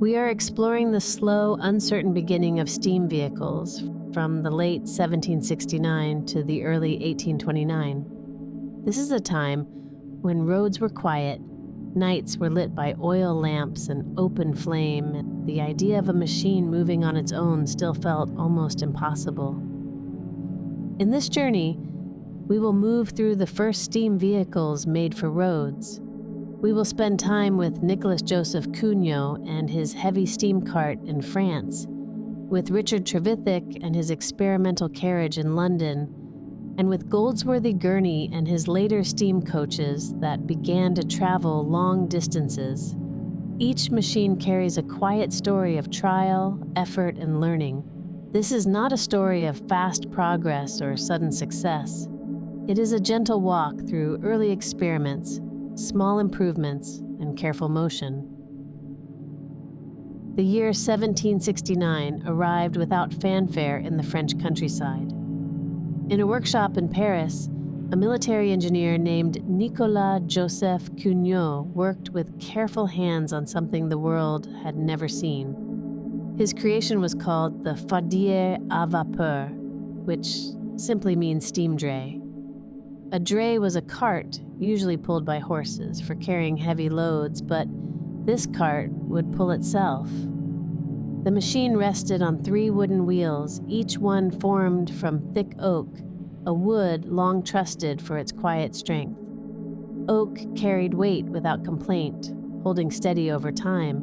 We are exploring the slow, uncertain beginning of steam vehicles from the late 1769 to the early 1829. This is a time when roads were quiet, nights were lit by oil lamps and open flame, and the idea of a machine moving on its own still felt almost impossible. In this journey, we will move through the first steam vehicles made for roads. We will spend time with Nicolas-Joseph Cugnot and his heavy steam cart in France, with Richard Trevithick and his experimental carriage in London, and with Goldsworthy Gurney and his later steam coaches that began to travel long distances. Each machine carries a quiet story of trial, effort, and learning. This is not a story of fast progress or sudden success. It is a gentle walk through early experiments, small improvements, and careful motion. The year 1769 arrived without fanfare in the French countryside. In a workshop in Paris, a military engineer named Nicolas-Joseph Cugnot worked with careful hands on something the world had never seen. His creation was called the fardier à vapeur, which simply means steam dray. A dray was a cart, usually pulled by horses, for carrying heavy loads, but this cart would pull itself. The machine rested on 3 wooden wheels, each one formed from thick oak, a wood long trusted for its quiet strength. Oak carried weight without complaint, holding steady over time,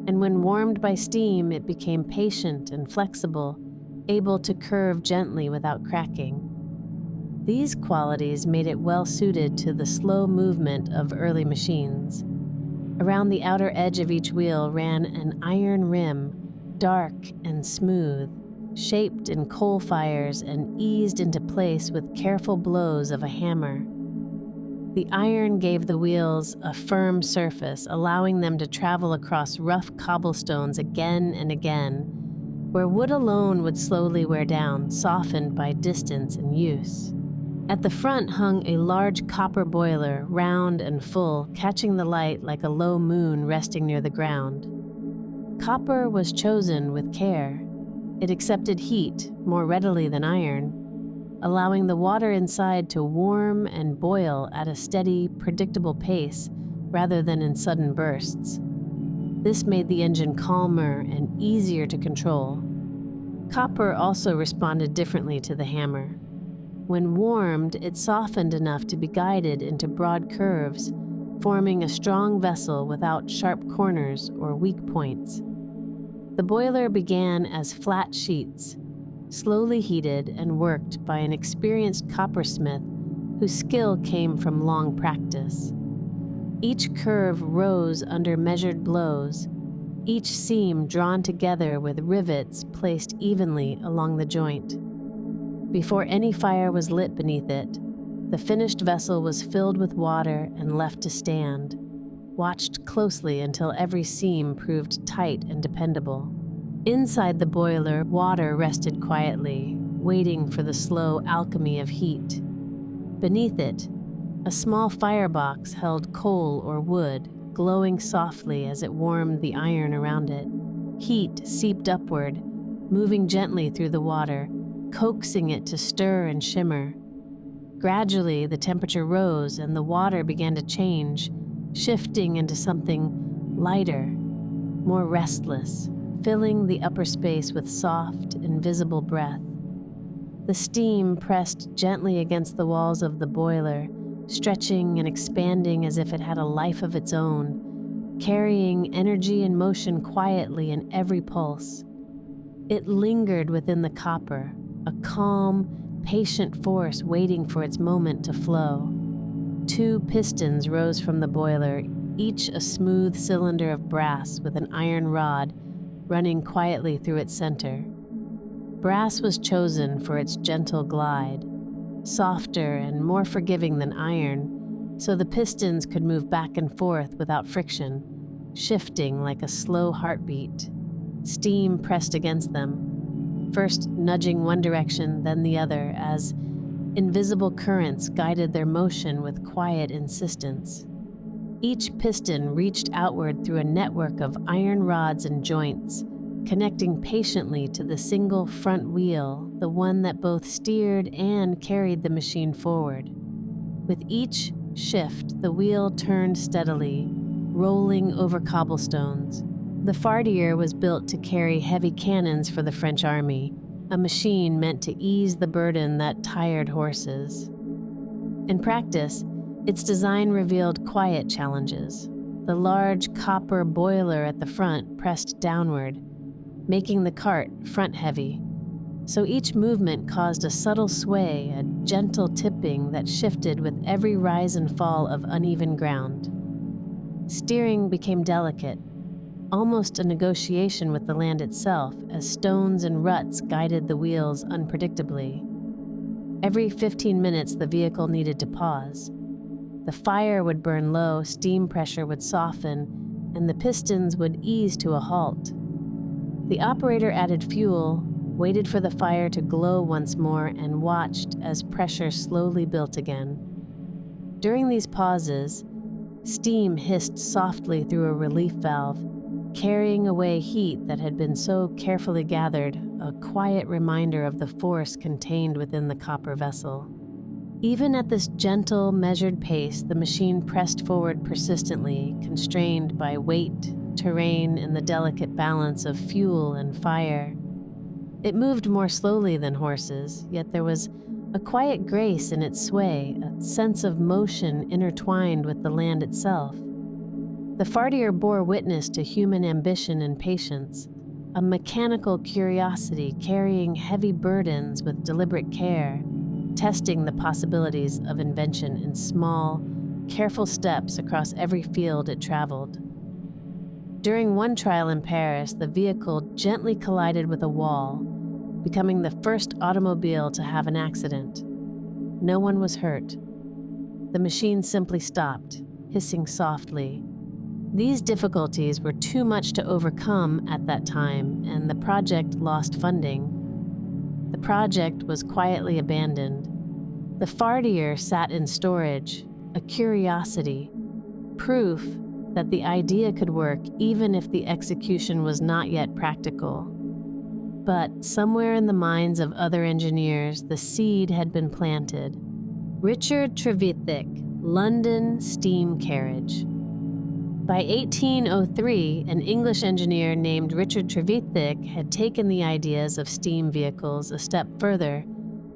and when warmed by steam, it became patient and flexible, able to curve gently without cracking. These qualities made it well suited to the slow movement of early machines. Around the outer edge of each wheel ran an iron rim, dark and smooth, shaped in coal fires and eased into place with careful blows of a hammer. The iron gave the wheels a firm surface, allowing them to travel across rough cobblestones again and again, where wood alone would slowly wear down, softened by distance and use. At the front hung a large copper boiler, round and full, catching the light like a low moon resting near the ground. Copper was chosen with care. It accepted heat more readily than iron, allowing the water inside to warm and boil at a steady, predictable pace rather than in sudden bursts. This made the engine calmer and easier to control. Copper also responded differently to the hammer. When warmed, it softened enough to be guided into broad curves, forming a strong vessel without sharp corners or weak points. The boiler began as flat sheets, slowly heated and worked by an experienced coppersmith whose skill came from long practice. Each curve rose under measured blows, each seam drawn together with rivets placed evenly along the joint. Before any fire was lit beneath it, the finished vessel was filled with water and left to stand, watched closely until every seam proved tight and dependable. Inside the boiler, water rested quietly, waiting for the slow alchemy of heat. Beneath it, a small firebox held coal or wood, glowing softly as it warmed the iron around it. Heat seeped upward, moving gently through the water, coaxing it to stir and shimmer. Gradually, the temperature rose and the water began to change, shifting into something lighter, more restless, filling the upper space with soft, invisible breath. The steam pressed gently against the walls of the boiler, stretching and expanding as if it had a life of its own, carrying energy and motion quietly in every pulse. It lingered within the copper, a calm, patient force waiting for its moment to flow. 2 pistons rose from the boiler, each a smooth cylinder of brass with an iron rod running quietly through its center. Brass was chosen for its gentle glide, softer and more forgiving than iron, so the pistons could move back and forth without friction, shifting like a slow heartbeat. Steam pressed against them, first nudging one direction, then the other, as invisible currents guided their motion with quiet insistence. Each piston reached outward through a network of iron rods and joints, connecting patiently to the single front wheel, the one that both steered and carried the machine forward. With each shift, the wheel turned steadily, rolling over cobblestones. The fardier was built to carry heavy cannons for the French army, a machine meant to ease the burden that tired horses. In practice, its design revealed quiet challenges. The large copper boiler at the front pressed downward, making the cart front-heavy. So each movement caused a subtle sway, a gentle tipping that shifted with every rise and fall of uneven ground. Steering became delicate, almost a negotiation with the land itself, as stones and ruts guided the wheels unpredictably. Every 15 minutes, the vehicle needed to pause. The fire would burn low, steam pressure would soften, and the pistons would ease to a halt. The operator added fuel, waited for the fire to glow once more, and watched as pressure slowly built again. During these pauses, steam hissed softly through a relief valve, carrying away heat that had been so carefully gathered, a quiet reminder of the force contained within the copper vessel. Even at this gentle, measured pace, the machine pressed forward persistently, constrained by weight, terrain, and the delicate balance of fuel and fire. It moved more slowly than horses, yet there was a quiet grace in its sway, a sense of motion intertwined with the land itself. The fardier bore witness to human ambition and patience, a mechanical curiosity carrying heavy burdens with deliberate care, testing the possibilities of invention in small, careful steps across every field it traveled. During one trial in Paris, the vehicle gently collided with a wall, becoming the first automobile to have an accident. No one was hurt. The machine simply stopped, hissing softly. These difficulties were too much to overcome at that time, and the project lost funding. The project was quietly abandoned. The fardier sat in storage, a curiosity, proof that the idea could work even if the execution was not yet practical. But somewhere in the minds of other engineers, the seed had been planted. Richard Trevithick, London steam carriage. By 1803, an English engineer named Richard Trevithick had taken the ideas of steam vehicles a step further,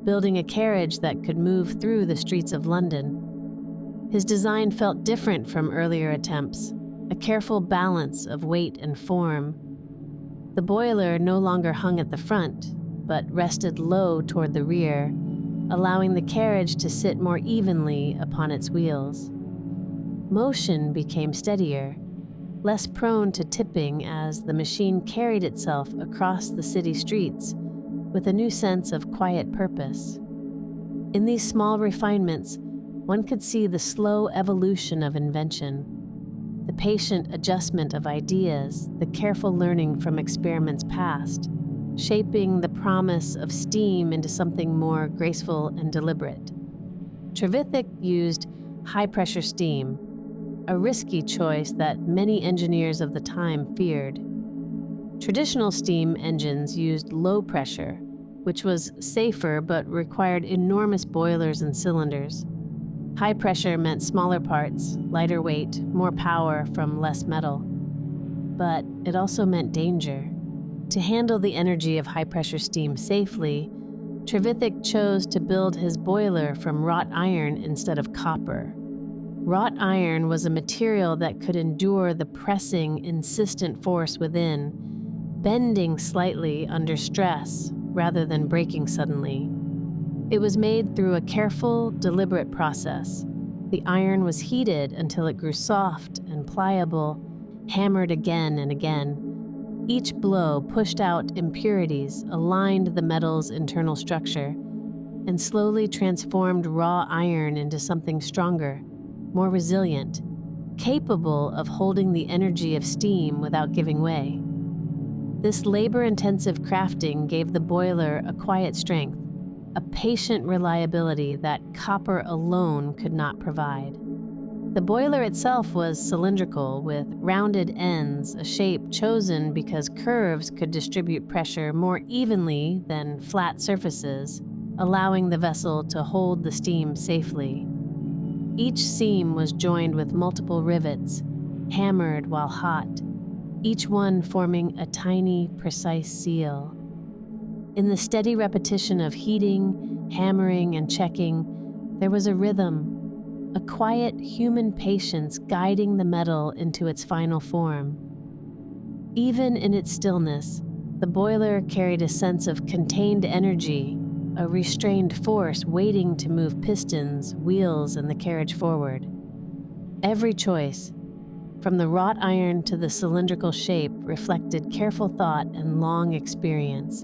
building a carriage that could move through the streets of London. His design felt different from earlier attempts, a careful balance of weight and form. The boiler no longer hung at the front, but rested low toward the rear, allowing the carriage to sit more evenly upon its wheels. Motion became steadier, less prone to tipping as the machine carried itself across the city streets with a new sense of quiet purpose. In these small refinements, one could see the slow evolution of invention, the patient adjustment of ideas, the careful learning from experiments past, shaping the promise of steam into something more graceful and deliberate. Trevithick used high-pressure steam, a risky choice that many engineers of the time feared. Traditional steam engines used low pressure, which was safer but required enormous boilers and cylinders. High pressure meant smaller parts, lighter weight, more power from less metal. But it also meant danger. To handle the energy of high-pressure steam safely, Trevithick chose to build his boiler from wrought iron instead of copper. Wrought iron was a material that could endure the pressing, insistent force within, bending slightly under stress rather than breaking suddenly. It was made through a careful, deliberate process. The iron was heated until it grew soft and pliable, hammered again and again. Each blow pushed out impurities, aligned the metal's internal structure, and slowly transformed raw iron into something stronger, more resilient, capable of holding the energy of steam without giving way. This labor-intensive crafting gave the boiler a quiet strength, a patient reliability that copper alone could not provide. The boiler itself was cylindrical with rounded ends, a shape chosen because curves could distribute pressure more evenly than flat surfaces, allowing the vessel to hold the steam safely. Each seam was joined with multiple rivets, hammered while hot, each one forming a tiny, precise seal. In the steady repetition of heating, hammering, and checking, there was a rhythm, a quiet human patience guiding the metal into its final form. Even in its stillness, the boiler carried a sense of contained energy, a restrained force waiting to move pistons, wheels, and the carriage forward. Every choice, from the wrought iron to the cylindrical shape, reflected careful thought and long experience,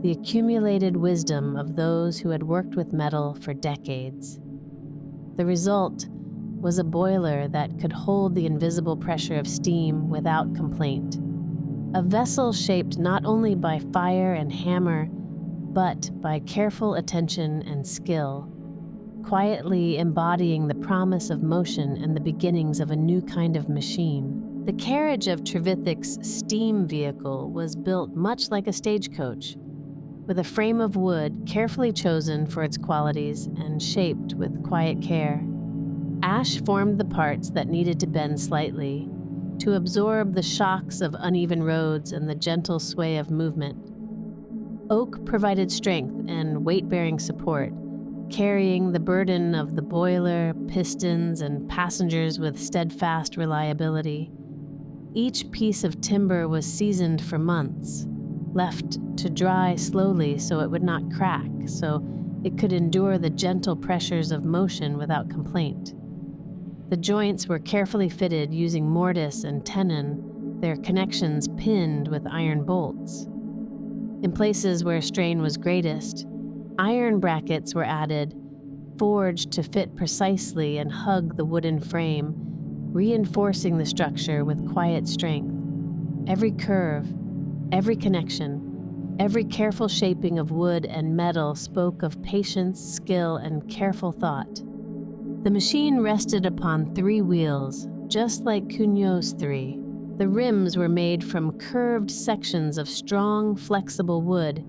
the accumulated wisdom of those who had worked with metal for decades. The result was a boiler that could hold the invisible pressure of steam without complaint. A vessel shaped not only by fire and hammer, but by careful attention and skill, quietly embodying the promise of motion and the beginnings of a new kind of machine. The carriage of Trevithick's steam vehicle was built much like a stagecoach, with a frame of wood carefully chosen for its qualities and shaped with quiet care. Ash formed the parts that needed to bend slightly, to absorb the shocks of uneven roads and the gentle sway of movement. Oak provided strength and weight-bearing support, carrying the burden of the boiler, pistons, and passengers with steadfast reliability. Each piece of timber was seasoned for months, left to dry slowly so it would not crack, so it could endure the gentle pressures of motion without complaint. The joints were carefully fitted using mortise and tenon, their connections pinned with iron bolts. In places where strain was greatest, iron brackets were added, forged to fit precisely and hug the wooden frame, reinforcing the structure with quiet strength. Every curve, every connection, every careful shaping of wood and metal spoke of patience, skill, and careful thought. The machine rested upon 3 wheels, just like Cugnot's 3. The rims were made from curved sections of strong, flexible wood,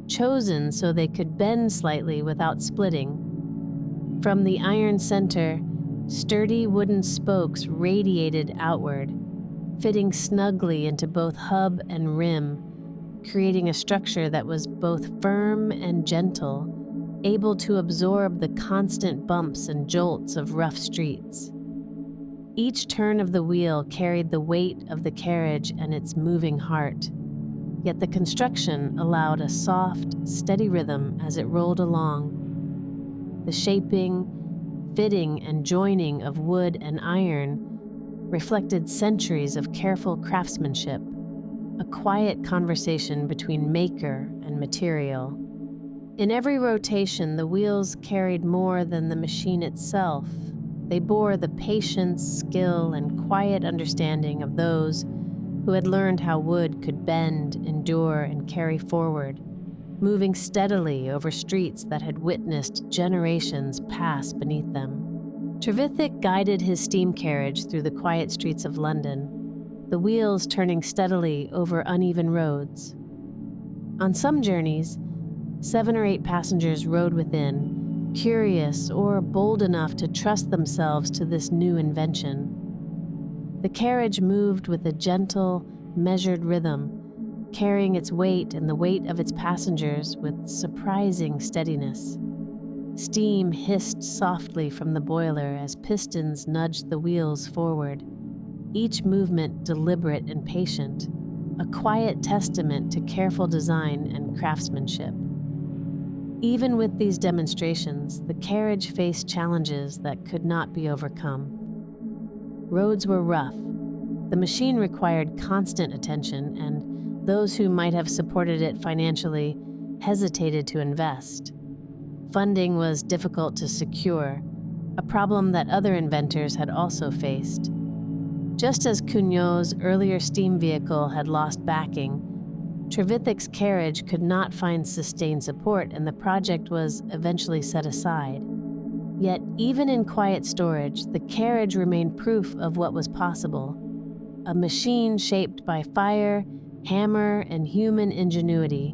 chosen so they could bend slightly without splitting. From the iron center, sturdy wooden spokes radiated outward, fitting snugly into both hub and rim, creating a structure that was both firm and gentle, able to absorb the constant bumps and jolts of rough streets. Each turn of the wheel carried the weight of the carriage and its moving heart, yet the construction allowed a soft, steady rhythm as it rolled along. The shaping, fitting, and joining of wood and iron reflected centuries of careful craftsmanship, a quiet conversation between maker and material. In every rotation, the wheels carried more than the machine itself. They bore the patience, skill, and quiet understanding of those who had learned how wood could bend, endure, and carry forward, moving steadily over streets that had witnessed generations pass beneath them. Trevithick guided his steam carriage through the quiet streets of London, the wheels turning steadily over uneven roads. On some journeys, 7 or 8 passengers rode within, curious or bold enough to trust themselves to this new invention. The carriage moved with a gentle, measured rhythm, carrying its weight and the weight of its passengers with surprising steadiness. Steam hissed softly from the boiler as pistons nudged the wheels forward, each movement deliberate and patient, a quiet testament to careful design and craftsmanship. Even with these demonstrations, the carriage faced challenges that could not be overcome. Roads were rough. The machine required constant attention, and those who might have supported it financially hesitated to invest. Funding was difficult to secure, a problem that other inventors had also faced. Just as Cugnot's earlier steam vehicle had lost backing, Trevithick's carriage could not find sustained support, and the project was eventually set aside. Yet, even in quiet storage, the carriage remained proof of what was possible. A machine shaped by fire, hammer, and human ingenuity,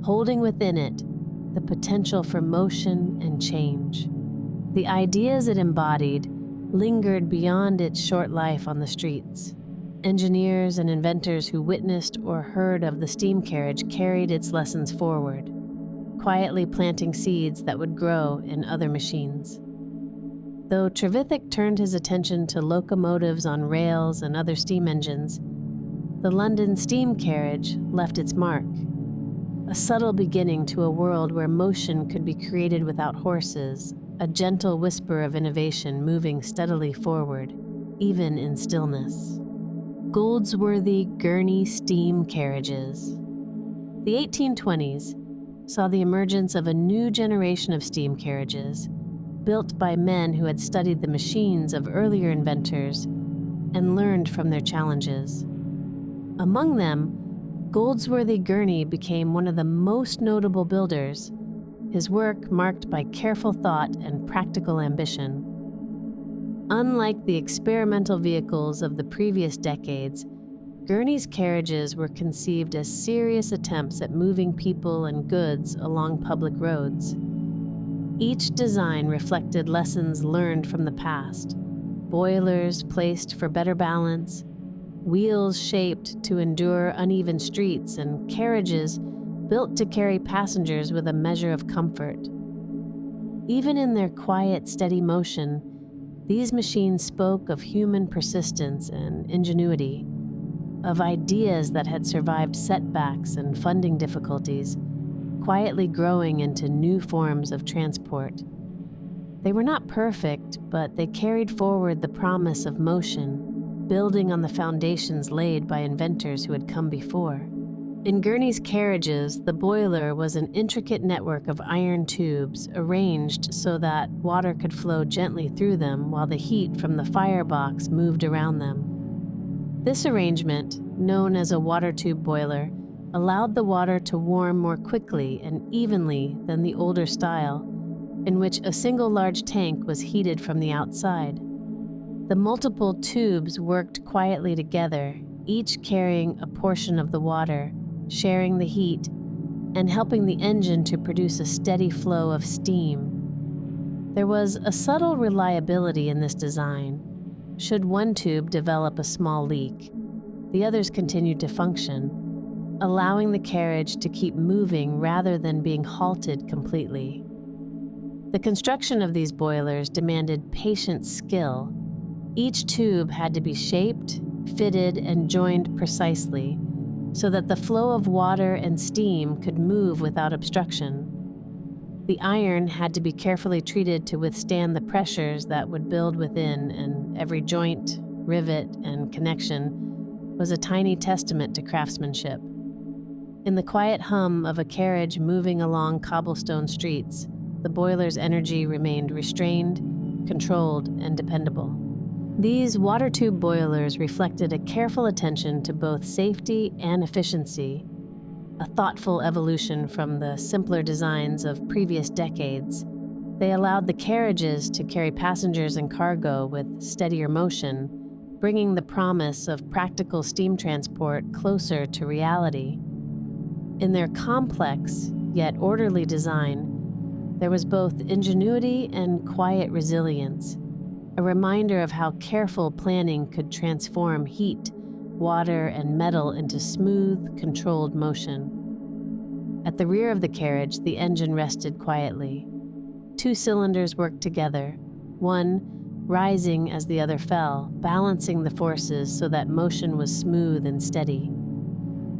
holding within it the potential for motion and change. The ideas it embodied lingered beyond its short life on the streets. Engineers and inventors who witnessed or heard of the steam carriage carried its lessons forward, quietly planting seeds that would grow in other machines. Though Trevithick turned his attention to locomotives on rails and other steam engines, the London steam carriage left its mark, a subtle beginning to a world where motion could be created without horses, a gentle whisper of innovation moving steadily forward, even in stillness. Goldsworthy Gurney steam carriages. The 1820s saw the emergence of a new generation of steam carriages, built by men who had studied the machines of earlier inventors and learned from their challenges. Among them, Goldsworthy Gurney became one of the most notable builders, his work marked by careful thought and practical ambition. Unlike the experimental vehicles of the previous decades, Gurney's carriages were conceived as serious attempts at moving people and goods along public roads. Each design reflected lessons learned from the past: boilers placed for better balance, wheels shaped to endure uneven streets, and carriages built to carry passengers with a measure of comfort. Even in their quiet, steady motion, these machines spoke of human persistence and ingenuity, of ideas that had survived setbacks and funding difficulties, quietly growing into new forms of transport. They were not perfect, but they carried forward the promise of motion, building on the foundations laid by inventors who had come before. In Gurney's carriages, the boiler was an intricate network of iron tubes arranged so that water could flow gently through them while the heat from the firebox moved around them. This arrangement, known as a water tube boiler, allowed the water to warm more quickly and evenly than the older style, in which a single large tank was heated from the outside. The multiple tubes worked quietly together, each carrying a portion of the water, sharing the heat, and helping the engine to produce a steady flow of steam. There was a subtle reliability in this design. Should one tube develop a small leak, the others continued to function, allowing the carriage to keep moving rather than being halted completely. The construction of these boilers demanded patient skill. Each tube had to be shaped, fitted, and joined precisely, so that the flow of water and steam could move without obstruction. The iron had to be carefully treated to withstand the pressures that would build within, and every joint, rivet, and connection was a tiny testament to craftsmanship. In the quiet hum of a carriage moving along cobblestone streets, the boiler's energy remained restrained, controlled, and dependable. These water tube boilers reflected a careful attention to both safety and efficiency, a thoughtful evolution from the simpler designs of previous decades. They allowed the carriages to carry passengers and cargo with steadier motion, bringing the promise of practical steam transport closer to reality. In their complex, yet orderly design, there was both ingenuity and quiet resilience, a reminder of how careful planning could transform heat, water, and metal into smooth, controlled motion. At the rear of the carriage, the engine rested quietly. Two cylinders worked together, one rising as the other fell, balancing the forces so that motion was smooth and steady.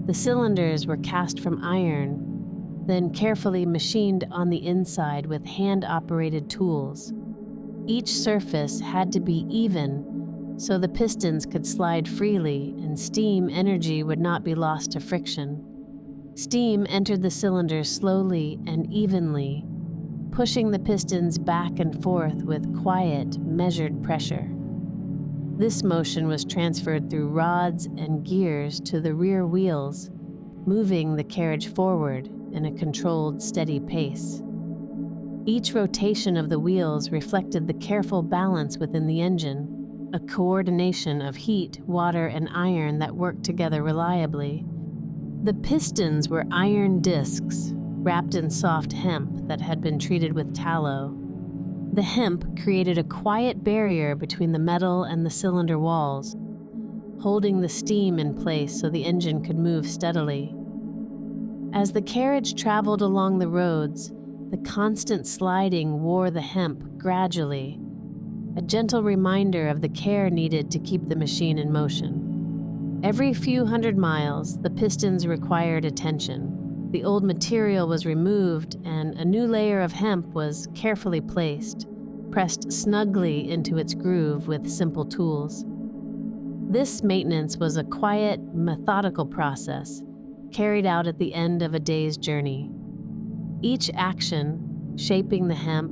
The cylinders were cast from iron, then carefully machined on the inside with hand-operated tools. Each surface had to be even, so the pistons could slide freely and steam energy would not be lost to friction. Steam entered the cylinders slowly and evenly, pushing the pistons back and forth with quiet, measured pressure. This motion was transferred through rods and gears to the rear wheels, moving the carriage forward in a controlled, steady pace. Each rotation of the wheels reflected the careful balance within the engine, a coordination of heat, water, and iron that worked together reliably. The pistons were iron discs wrapped in soft hemp that had been treated with tallow. The hemp created a quiet barrier between the metal and the cylinder walls, holding the steam in place so the engine could move steadily. As the carriage traveled along the roads, the constant sliding wore the hemp gradually, a gentle reminder of the care needed to keep the machine in motion. Every few hundred miles, the pistons required attention. The old material was removed, and a new layer of hemp was carefully placed, pressed snugly into its groove with simple tools. This maintenance was a quiet, methodical process, carried out at the end of a day's journey. Each action, shaping the hemp,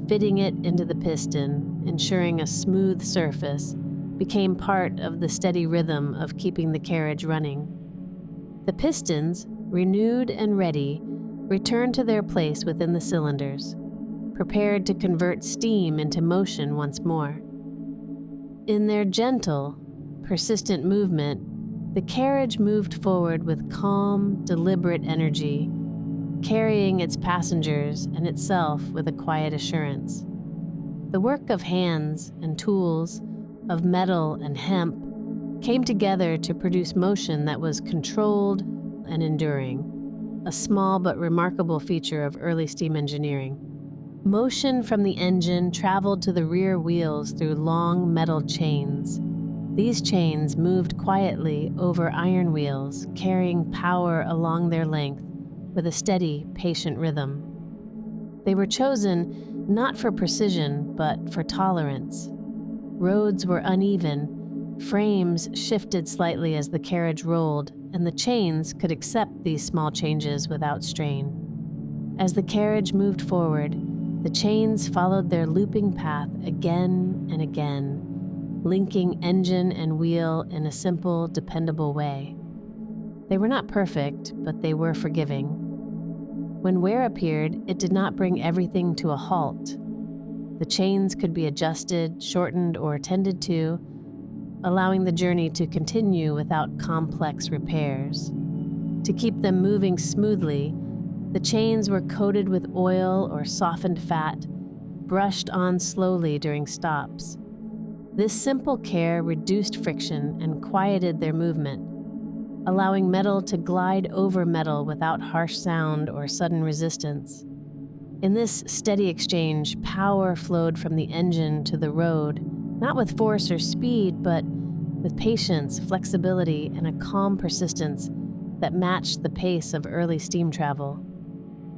fitting it into the piston, ensuring a smooth surface, became part of the steady rhythm of keeping the carriage running. The pistons, renewed and ready, returned to their place within the cylinders, prepared to convert steam into motion once more. In their gentle, persistent movement, the carriage moved forward with calm, deliberate energy, carrying its passengers and itself with a quiet assurance. The work of hands and tools, of metal and hemp, came together to produce motion that was controlled and enduring, a small but remarkable feature of early steam engineering. Motion from the engine traveled to the rear wheels through long metal chains. These chains moved quietly over iron wheels, carrying power along their length with a steady, patient rhythm. They were chosen not for precision, but for tolerance. Roads were uneven, frames shifted slightly as the carriage rolled, and the chains could accept these small changes without strain. As the carriage moved forward, the chains followed their looping path again and again, linking engine and wheel in a simple, dependable way. They were not perfect, but they were forgiving. When wear appeared, it did not bring everything to a halt. The chains could be adjusted, shortened, or tended to, allowing the journey to continue without complex repairs. To keep them moving smoothly, the chains were coated with oil or softened fat, brushed on slowly during stops. This simple care reduced friction and quieted their movement, allowing metal to glide over metal without harsh sound or sudden resistance. In this steady exchange, power flowed from the engine to the road, not with force or speed, but with patience, flexibility, and a calm persistence that matched the pace of early steam travel.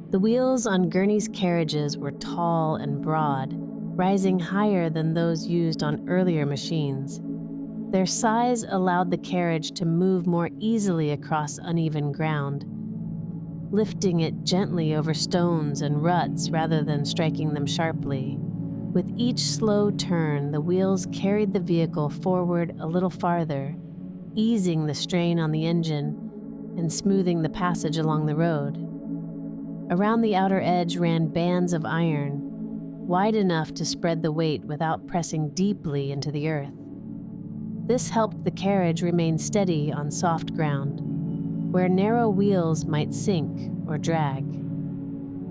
The wheels on Gurney's carriages were tall and broad, rising higher than those used on earlier machines. Their size allowed the carriage to move more easily across uneven ground, lifting it gently over stones and ruts rather than striking them sharply. With each slow turn, the wheels carried the vehicle forward a little farther, easing the strain on the engine and smoothing the passage along the road. Around the outer edge ran bands of iron, wide enough to spread the weight without pressing deeply into the earth. This helped the carriage remain steady on soft ground, where narrow wheels might sink or drag.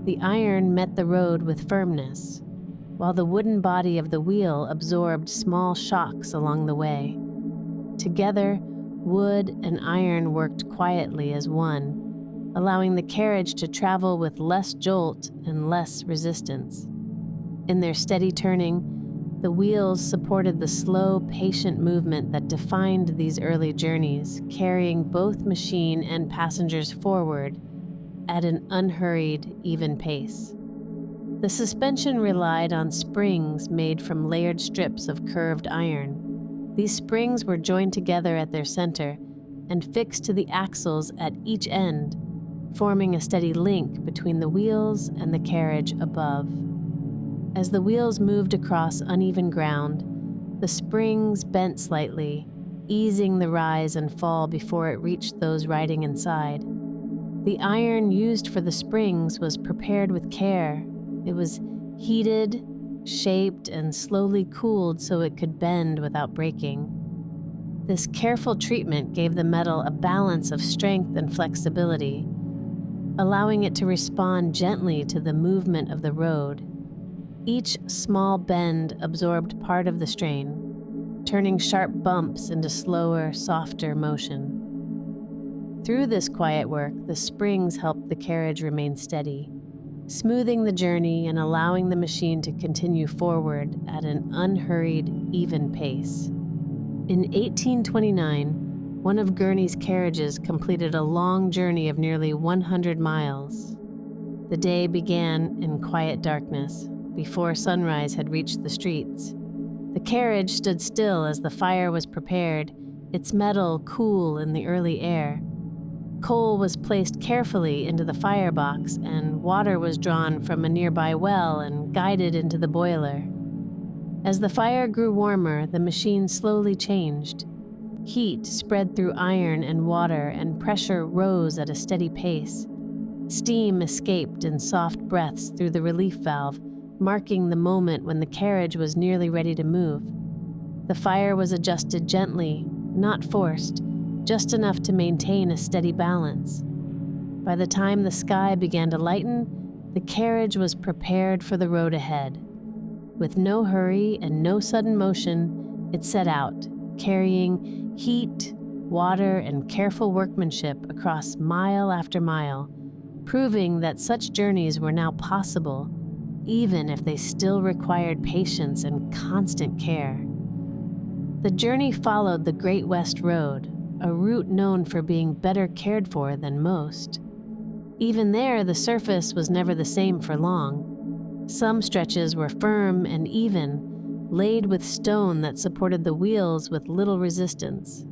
The iron met the road with firmness, while the wooden body of the wheel absorbed small shocks along the way. Together, wood and iron worked quietly as one, allowing the carriage to travel with less jolt and less resistance. In their steady turning, the wheels supported the slow, patient movement that defined these early journeys, carrying both machine and passengers forward at an unhurried, even pace. The suspension relied on springs made from layered strips of curved iron. These springs were joined together at their center and fixed to the axles at each end, forming a steady link between the wheels and the carriage above. As the wheels moved across uneven ground, the springs bent slightly, easing the rise and fall before it reached those riding inside. The iron used for the springs was prepared with care. It was heated, shaped, and slowly cooled so it could bend without breaking. This careful treatment gave the metal a balance of strength and flexibility, allowing it to respond gently to the movement of the road. Each small bend absorbed part of the strain, turning sharp bumps into slower, softer motion. Through this quiet work, the springs helped the carriage remain steady, smoothing the journey and allowing the machine to continue forward at an unhurried, even pace. In 1829, one of Gurney's carriages completed a long journey of nearly 100 miles. The day began in quiet darkness, before sunrise had reached the streets. The carriage stood still as the fire was prepared, its metal cool in the early air. Coal was placed carefully into the firebox, and water was drawn from a nearby well and guided into the boiler. As the fire grew warmer, the machine slowly changed. Heat spread through iron and water, and pressure rose at a steady pace. Steam escaped in soft breaths through the relief valve, marking the moment when the carriage was nearly ready to move. The fire was adjusted gently, not forced, just enough to maintain a steady balance. By the time the sky began to lighten, the carriage was prepared for the road ahead. With no hurry and no sudden motion, it set out, carrying heat, water, and careful workmanship across mile after mile, proving that such journeys were now possible, even if they still required patience and constant care. The journey followed the Great West Road, a route known for being better cared for than most. Even there, the surface was never the same for long. Some stretches were firm and even, laid with stone that supported the wheels with little resistance.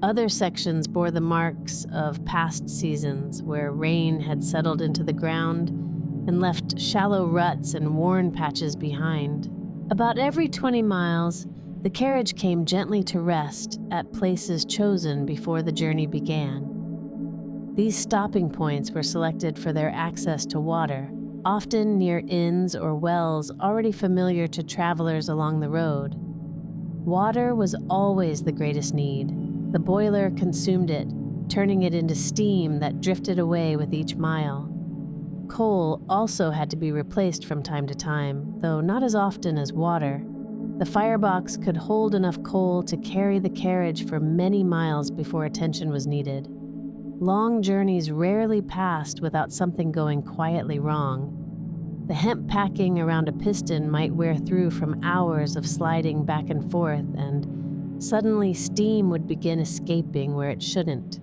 Other sections bore the marks of past seasons, where rain had settled into the ground and left shallow ruts and worn patches behind. About every 20 miles, the carriage came gently to rest at places chosen before the journey began. These stopping points were selected for their access to water, often near inns or wells already familiar to travelers along the road. Water was always the greatest need. The boiler consumed it, turning it into steam that drifted away with each mile. Coal also had to be replaced from time to time, though not as often as water. The firebox could hold enough coal to carry the carriage for many miles before attention was needed. Long journeys rarely passed without something going quietly wrong. The hemp packing around a piston might wear through from hours of sliding back and forth, and suddenly steam would begin escaping where it shouldn't,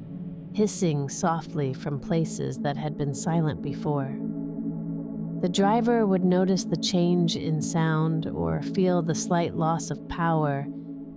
hissing softly from places that had been silent before. The driver would notice the change in sound or feel the slight loss of power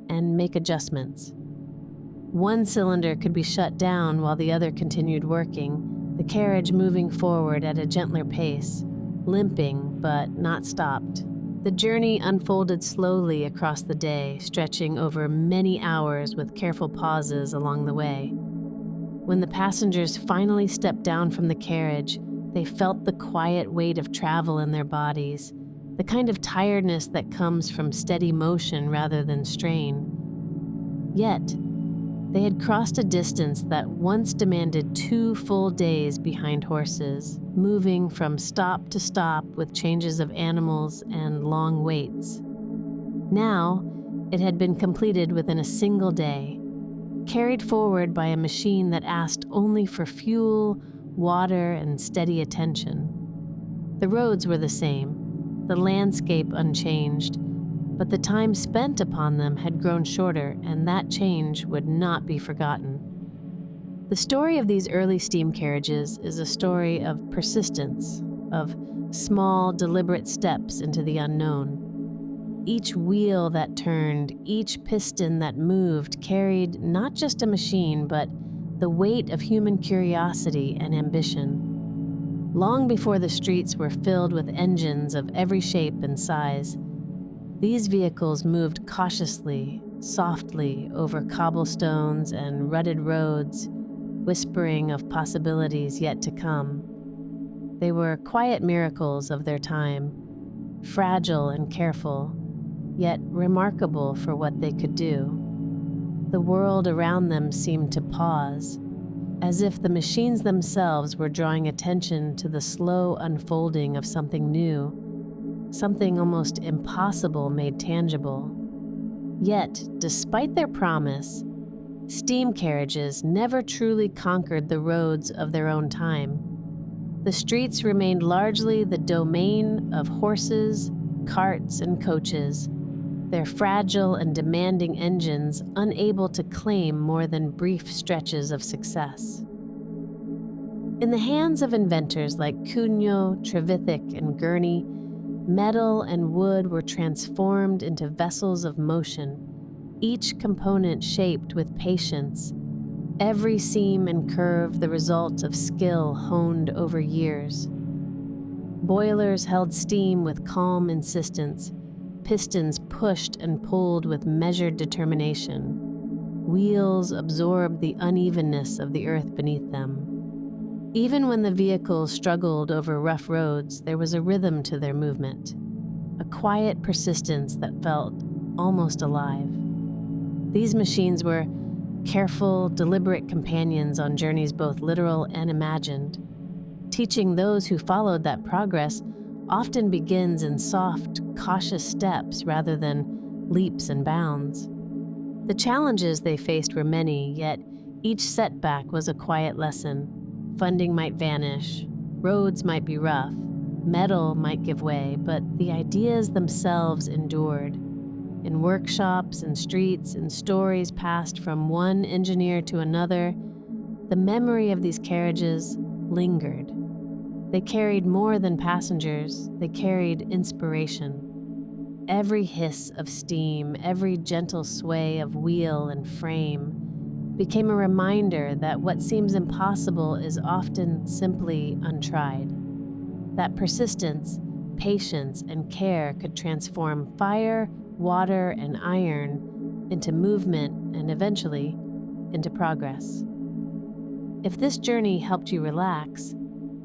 and make adjustments. One cylinder could be shut down while the other continued working, the carriage moving forward at a gentler pace, limping but not stopped. The journey unfolded slowly across the day, stretching over many hours with careful pauses along the way. When the passengers finally stepped down from the carriage, they felt the quiet weight of travel in their bodies, the kind of tiredness that comes from steady motion rather than strain. Yet, they had crossed a distance that once demanded 2 full days behind horses, moving from stop to stop with changes of animals and long waits. Now, it had been completed within a single day, carried forward by a machine that asked only for fuel, water, and steady attention. The roads were the same, the landscape unchanged, but the time spent upon them had grown shorter, and that change would not be forgotten. The story of these early steam carriages is a story of persistence, of small, deliberate steps into the unknown. Each wheel that turned, each piston that moved carried not just a machine, but the weight of human curiosity and ambition. Long before the streets were filled with engines of every shape and size, these vehicles moved cautiously, softly over cobblestones and rutted roads, whispering of possibilities yet to come. They were quiet miracles of their time, fragile and careful, yet remarkable for what they could do. The world around them seemed to pause, as if the machines themselves were drawing attention to the slow unfolding of something new, something almost impossible made tangible. Yet, despite their promise, steam carriages never truly conquered the roads of their own time. The streets remained largely the domain of horses, carts, and coaches, their fragile and demanding engines unable to claim more than brief stretches of success. In the hands of inventors like Cugnot, Trevithick, and Gurney, metal and wood were transformed into vessels of motion, each component shaped with patience, every seam and curve the result of skill honed over years. Boilers held steam with calm insistence, pistons pushed and pulled with measured determination. Wheels absorbed the unevenness of the earth beneath them. Even when the vehicles struggled over rough roads, there was a rhythm to their movement, a quiet persistence that felt almost alive. These machines were careful, deliberate companions on journeys both literal and imagined, teaching those who followed that progress often begins in soft, cautious steps rather than leaps and bounds. The challenges they faced were many, yet each setback was a quiet lesson. Funding might vanish, roads might be rough, metal might give way, but the ideas themselves endured. In workshops and streets and stories passed from one engineer to another, the memory of these carriages lingered. They carried more than passengers, they carried inspiration. Every hiss of steam, every gentle sway of wheel and frame became a reminder that what seems impossible is often simply untried. That persistence, patience, and care could transform fire, water, and iron into movement and eventually into progress. If this journey helped you relax,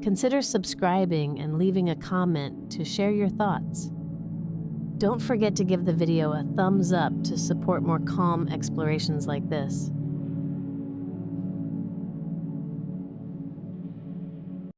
consider subscribing and leaving a comment to share your thoughts. Don't forget to give the video a thumbs up to support more calm explorations like this.